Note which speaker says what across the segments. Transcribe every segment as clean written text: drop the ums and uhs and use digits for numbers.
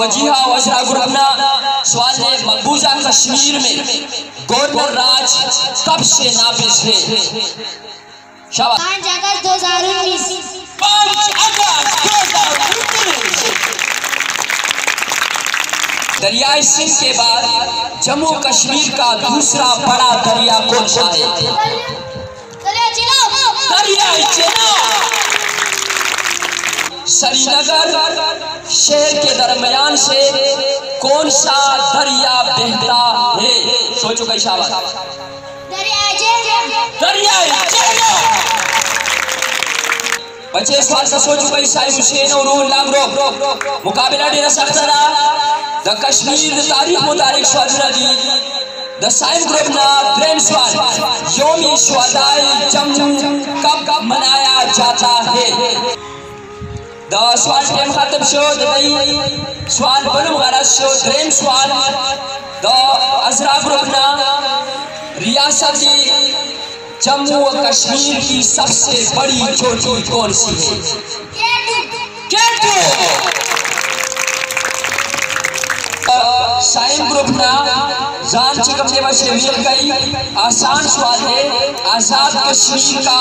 Speaker 1: वजीहा वजरा ग्रुपना सवाल है मकबूजा कश्मीर में गवर्नर राज कब से नाफिज है? शाबाश।
Speaker 2: 5 अगस्त 2019।
Speaker 1: 5 अगस्त 2019। दरियाए सिंध के बाद जम्मू कश्मीर का दूसरा बड़ा दरिया कौन सा है? दरियाए चेनाब। श्रीनगर शहर के दरमियान से कौन सा दरिया बहता है? सोचो कई शाबाश। दरियाए चेनाब। बच्चे इस बात का सोचो कई साहिब हुसैन और रूहुल्लाह ग्रुप मुकाबला डेरा सख्तरा द कश्मीर तारीख मुतारिक स्वादी द साइंस ग्रुप ना ब्रेन सवाल योमी शुहदाए जम्मू कब मनाया जाता है? द सवाल टेम खत्म शो दई सवाल बलू गरज शो ड्रेम सवाल द अजरा ग्रुप ना रियासत जम्मू व कश्मीर की सबसे बड़ी चोटी कौन सी है? साइंस ग्रुप ना जान चिकम देवा से मिल गई आसान सवाल है आजाद कश्मीर का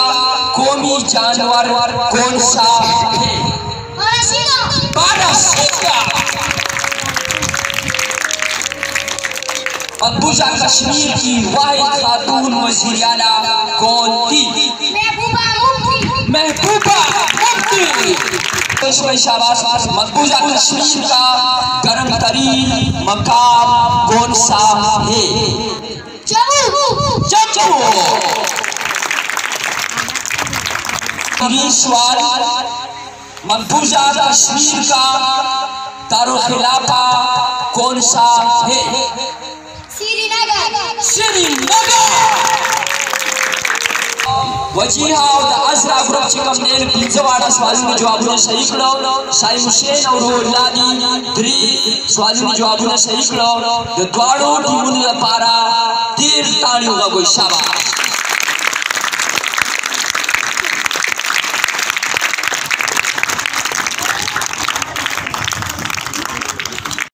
Speaker 1: कौमी जानवर कौन सा है? मकबूजा कश्मीर की वाहिद खातून वज़ीर आला कौन थी? महबूबा मुफ्ती। शाबाश। मकबूजा कश्मीर का गर्म तरीन मकाम कौन सा है? जम्मू। सवाल मकबूजा कश्मीर का दारुखिलाफा कौन सा है? श्रीनगर। वजीहा और अजरा ग्रुप चिकम नेल पिंजवाड़ा सवालों में जवाबों सही करो साहिब हुसैन और रूहुल्लाह दी 3 सवालों में जवाबों सही करो द द्वाड़ो टीमों ने पारा 13 तालियों का कोई शाबाश।